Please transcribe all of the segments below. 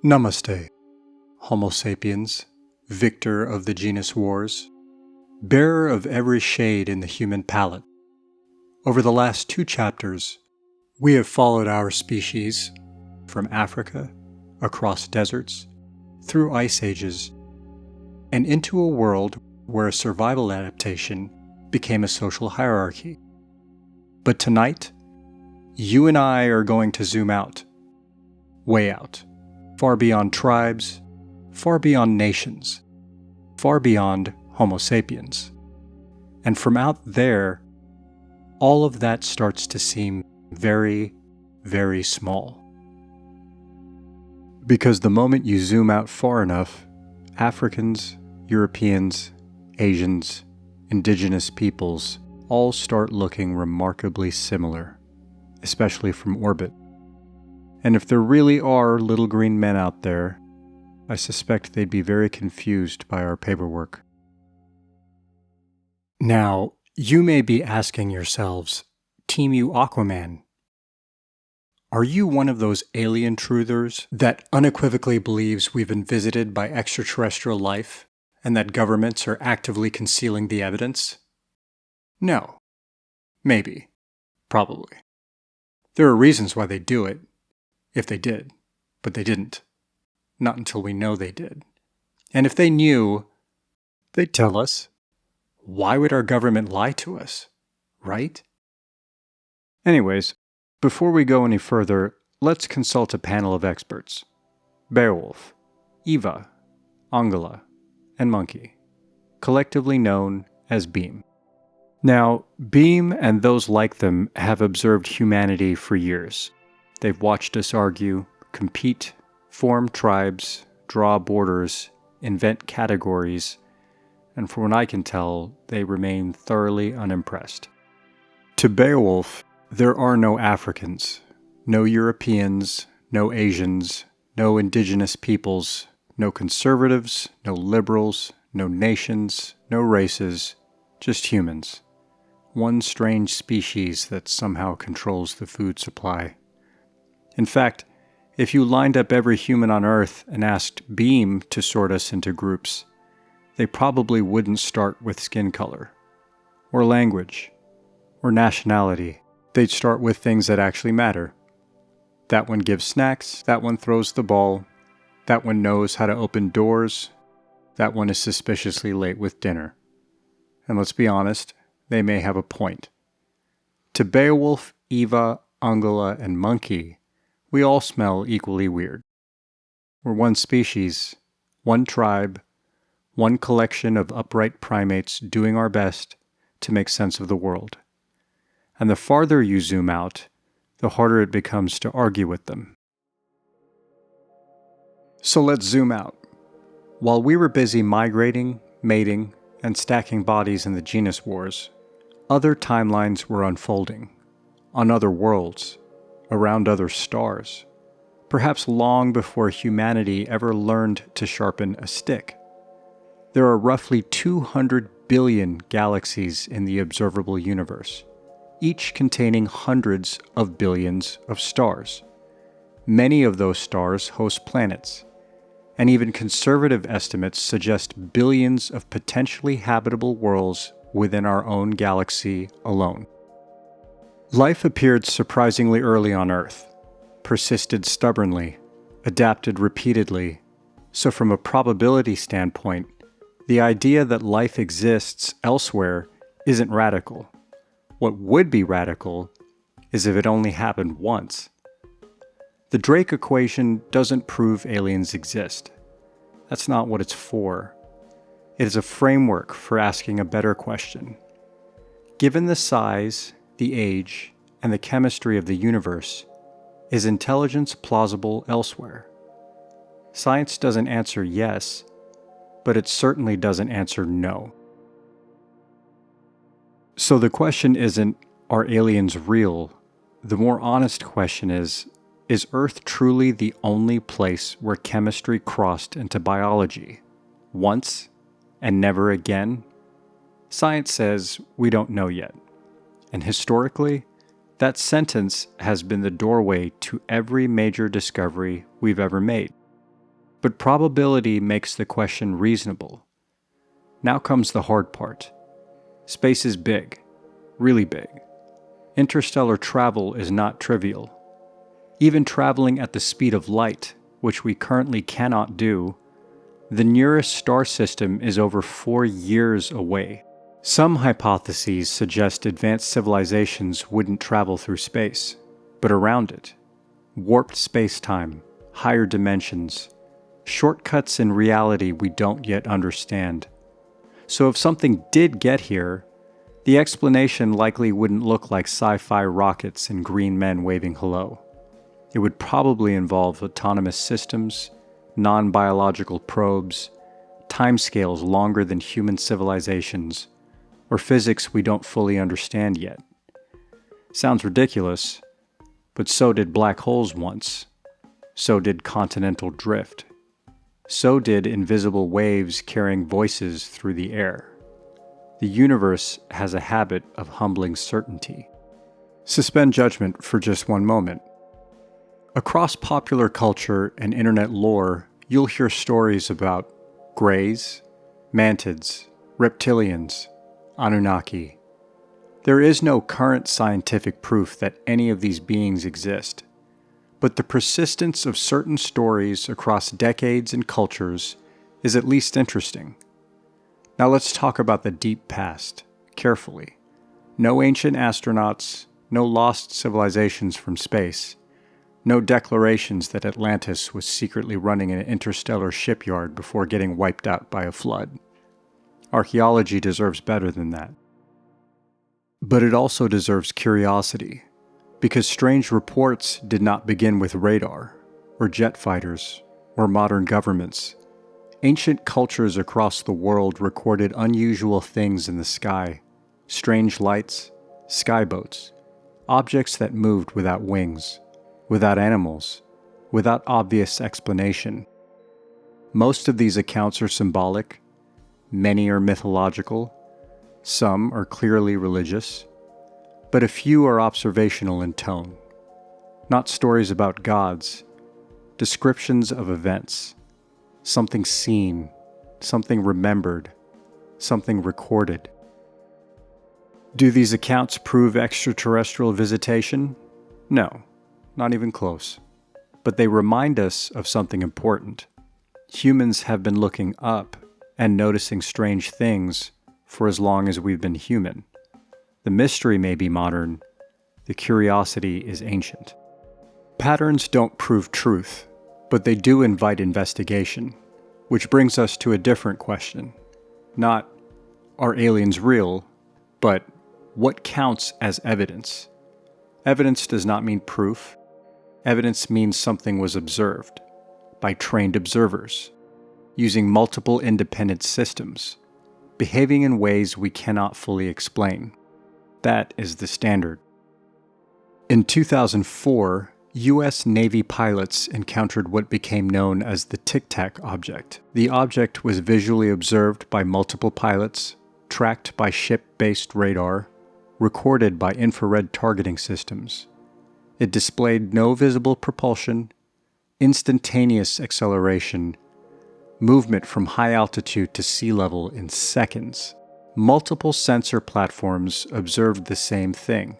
Namaste, Homo sapiens, victor of the genus wars, bearer of every shade in the human palette. Over the last 2 chapters, we have followed our species from Africa, across deserts, through ice ages, and into a world where a survival adaptation became a social hierarchy. But tonight, you and I are going to zoom out, way out, far beyond tribes, far beyond nations, far beyond Homo sapiens. And from out there, all of that starts to seem very, very small. Because the moment you zoom out far enough, Africans, Europeans, Asians, indigenous peoples all start looking remarkably similar, especially from orbit. And if there really are little green men out there, I suspect they'd be very confused by our paperwork. Now, you may be asking yourselves, Team You Aquaman, are you one of those alien truthers that unequivocally believes we've been visited by extraterrestrial life and that governments are actively concealing the evidence? No. Maybe. Probably. There are reasons why they do it, if they did, but they didn't. Not until we know they did. And if they knew, they'd tell us. Why would our government lie to us, right? Anyways, before we go any further, let's consult a panel of experts. Beowulf, Eva, Angela, and Monkey, collectively known as Beam. Now, Beam and those like them have observed humanity for years. They've watched us argue, compete, form tribes, draw borders, invent categories, and from what I can tell, they remain thoroughly unimpressed. To Beowulf, there are no Africans, no Europeans, no Asians, no indigenous peoples, no conservatives, no liberals, no nations, no races, just humans. One strange species that somehow controls the food supply. In fact, if you lined up every human on Earth and asked Beam to sort us into groups, they probably wouldn't start with skin color, or language, or nationality. They'd start with things that actually matter. That one gives snacks, that one throws the ball, that one knows how to open doors, that one is suspiciously late with dinner. And let's be honest, they may have a point. To Beowulf, Eva, Angela, and Monkey, we all smell equally weird. We're one species, one tribe, one collection of upright primates doing our best to make sense of the world. And the farther you zoom out, the harder it becomes to argue with them. So let's zoom out. While we were busy migrating, mating, and stacking bodies in the genus wars, other timelines were unfolding, on other worlds, around other stars, perhaps long before humanity ever learned to sharpen a stick. There are roughly 200 billion galaxies in the observable universe, each containing hundreds of billions of stars. Many of those stars host planets, and even conservative estimates suggest billions of potentially habitable worlds within our own galaxy alone. Life appeared surprisingly early on Earth, persisted stubbornly, adapted repeatedly, so from a probability standpoint, the idea that life exists elsewhere isn't radical. What would be radical is if it only happened once. The Drake equation doesn't prove aliens exist. That's not what it's for. It is a framework for asking a better question. Given the size, the age, and the chemistry of the universe, is intelligence plausible elsewhere? Science doesn't answer yes, but it certainly doesn't answer no. So the question isn't, are aliens real? The more honest question is Earth truly the only place where chemistry crossed into biology? Once and never again? Science says we don't know yet. And historically, that sentence has been the doorway to every major discovery we've ever made. but probability makes the question reasonable. Now comes the hard part. Space is big, really big. Interstellar travel is not trivial. Even traveling at the speed of light, which we currently cannot do, the nearest star system is over 4 years away. Some hypotheses suggest advanced civilizations wouldn't travel through space, but around it. Warped space-time, higher dimensions, shortcuts in reality we don't yet understand. So if something did get here, the explanation likely wouldn't look like sci-fi rockets and green men waving hello. It would probably involve autonomous systems, non-biological probes, timescales longer than human civilizations, or physics we don't fully understand yet. Sounds ridiculous, but so did black holes once. So did continental drift. So did invisible waves carrying voices through the air. The universe has a habit of humbling certainty. Suspend judgment for just one moment. Across popular culture and internet lore, you'll hear stories about greys, mantids, reptilians, Anunnaki. There is no current scientific proof that any of these beings exist, but the persistence of certain stories across decades and cultures is at least interesting. Now let's talk about the deep past, carefully. No ancient astronauts, no lost civilizations from space, no declarations that Atlantis was secretly running an interstellar shipyard before getting wiped out by a flood. Archaeology deserves better than that. But it also deserves curiosity, because strange reports did not begin with radar, or jet fighters, or modern governments. Ancient cultures across the world recorded unusual things in the sky, strange lights, skyboats, objects that moved without wings, without animals, without obvious explanation. Most of these accounts are symbolic, many are mythological, some are clearly religious, but a few are observational in tone. Not stories about gods, descriptions of events, something seen, something remembered, something recorded. Do these accounts prove extraterrestrial visitation? No, not even close. But they remind us of something important. Humans have been looking up and noticing strange things for as long as we've been human. The mystery may be modern, the curiosity is ancient. Patterns don't prove truth, but they do invite investigation, which brings us to a different question. Not, are aliens real, but what counts as evidence? Evidence does not mean proof. Evidence means something was observed by trained observers, using multiple independent systems, behaving in ways we cannot fully explain. That is the standard. In 2004, U.S. Navy pilots encountered what became known as the Tic Tac object. The object was visually observed by multiple pilots, tracked by ship-based radar, recorded by infrared targeting systems. It displayed no visible propulsion, instantaneous acceleration, movement from high altitude to sea level in seconds. Multiple sensor platforms observed the same thing.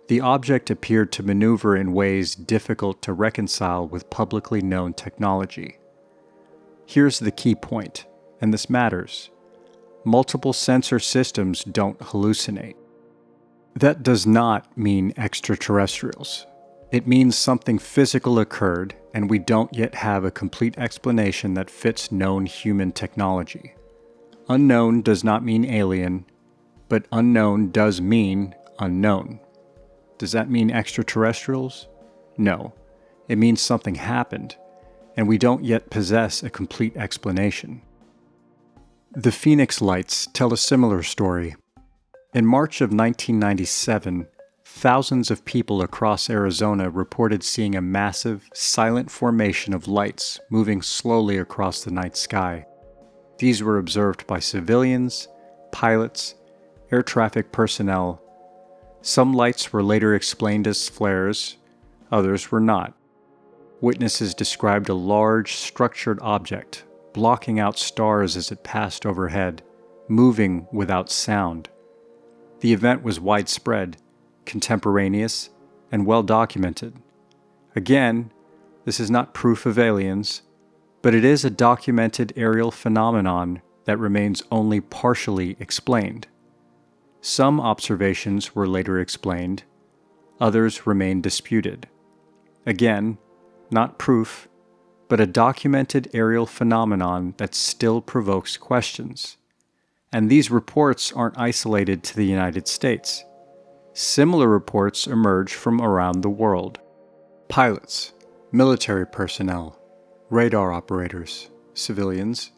The object appeared to maneuver in ways difficult to reconcile with publicly known technology. Here's the key point, and this matters. Multiple sensor systems don't hallucinate. That does not mean extraterrestrials. It means something physical occurred, and we don't yet have a complete explanation that fits known human technology. Unknown does not mean alien, but unknown does mean unknown. Does that mean extraterrestrials? No. It means something happened, and we don't yet possess a complete explanation. The Phoenix Lights tell a similar story. In March of 1997, thousands of people across Arizona reported seeing a massive, silent formation of lights moving slowly across the night sky. These were observed by civilians, pilots, air traffic personnel. Some lights were later explained as flares, others were not. Witnesses described a large, structured object, blocking out stars as it passed overhead, moving without sound. The event was widespread, contemporaneous, and well documented. Again, this is not proof of aliens, but it is a documented aerial phenomenon that remains only partially explained. Some observations were later explained, others remain disputed. Again, not proof, but a documented aerial phenomenon that still provokes questions. And these reports aren't isolated to the United States. Similar reports emerge from around the world. Pilots, military personnel, radar operators, civilians.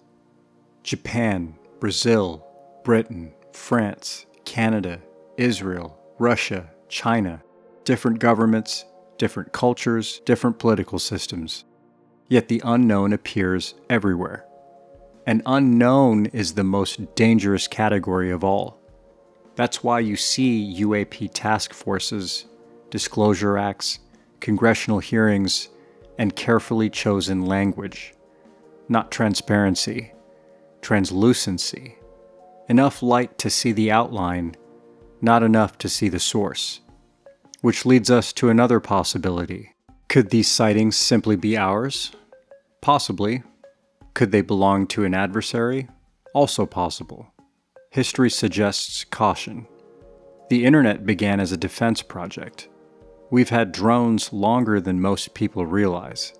Japan, Brazil, Britain, France, Canada, Israel, Russia, China, different governments, different cultures, different political systems. Yet the unknown appears everywhere. And unknown is the most dangerous category of all. That's why you see UAP task forces, disclosure acts, congressional hearings, and carefully chosen language. Not transparency, translucency. Enough light to see the outline, not enough to see the source. Which leads us to another possibility. Could these sightings simply be ours? Possibly. Could they belong to an adversary? Also possible. History suggests caution. The internet began as a defense project. We've had drones longer than most people realize.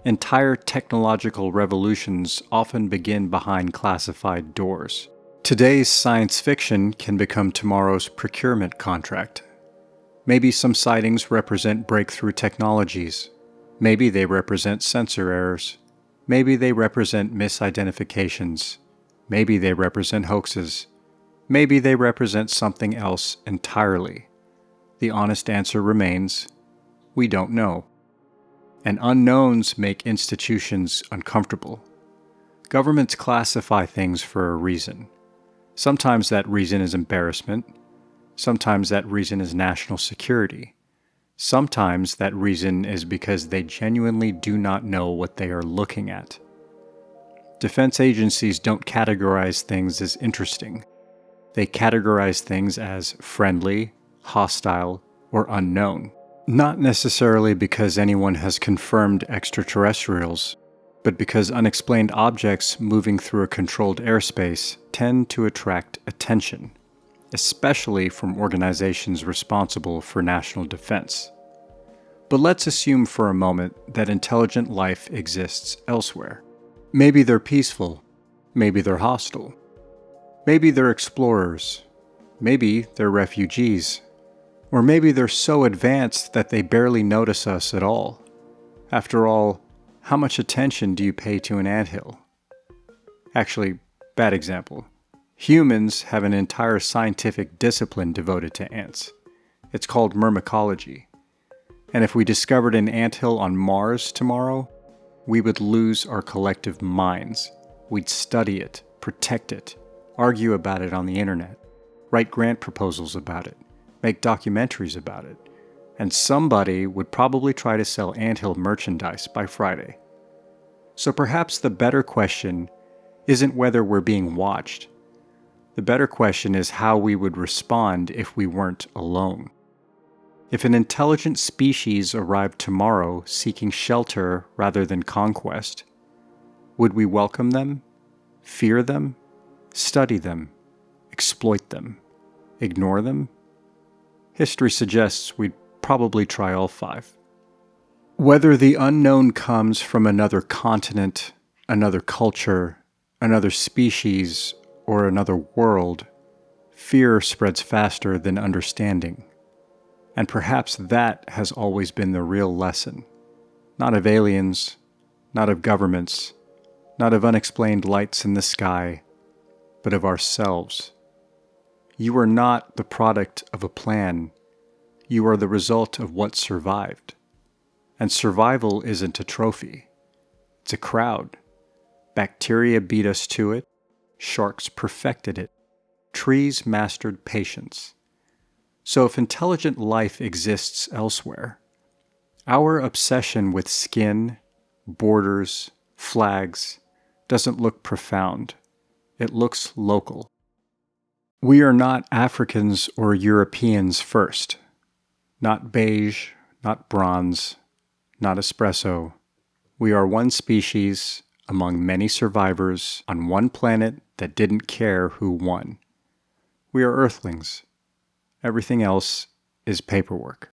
Entire technological revolutions often begin behind classified doors. Today's science fiction can become tomorrow's procurement contract. Maybe some sightings represent breakthrough technologies. Maybe they represent sensor errors. Maybe they represent misidentifications. Maybe they represent hoaxes. Maybe they represent something else entirely. The honest answer remains, we don't know. And unknowns make institutions uncomfortable. Governments classify things for a reason. Sometimes that reason is embarrassment. Sometimes that reason is national security. Sometimes that reason is because they genuinely do not know what they are looking at. Defense agencies don't categorize things as interesting. They categorize things as friendly, hostile, or unknown. Not necessarily because anyone has confirmed extraterrestrials, but because unexplained objects moving through a controlled airspace tend to attract attention, especially from organizations responsible for national defense. But let's assume for a moment that intelligent life exists elsewhere. Maybe they're peaceful, maybe they're hostile, maybe they're explorers, maybe they're refugees, or maybe they're so advanced that they barely notice us at all. After all, how much attention do you pay to an anthill? Actually, bad example. Humans have an entire scientific discipline devoted to ants. It's called myrmecology. And if we discovered an anthill on Mars tomorrow, we would lose our collective minds. We'd study it, protect it, argue about it on the internet, write grant proposals about it, make documentaries about it, and somebody would probably try to sell anthill merchandise by Friday. So perhaps the better question isn't whether we're being watched. The better question is how we would respond if we weren't alone. If an intelligent species arrived tomorrow seeking shelter rather than conquest, would we welcome them, fear them, study them, exploit them, ignore them? History suggests we'd probably try all five. Whether the unknown comes from another continent, another culture, another species, or another world, fear spreads faster than understanding. And perhaps that has always been the real lesson. Not of aliens, not of governments, not of unexplained lights in the sky, but of ourselves. You are not the product of a plan. You are the result of what survived. And survival isn't a trophy. It's a crowd. Bacteria beat us to it. Sharks perfected it. Trees mastered patience. So if intelligent life exists elsewhere, Our obsession with skin, borders, flags doesn't look profound. It looks local. We are not Africans or Europeans first. Not beige, not bronze, not espresso. We are one species among many survivors on one planet that didn't care who won. We are Earthlings. Everything else is paperwork.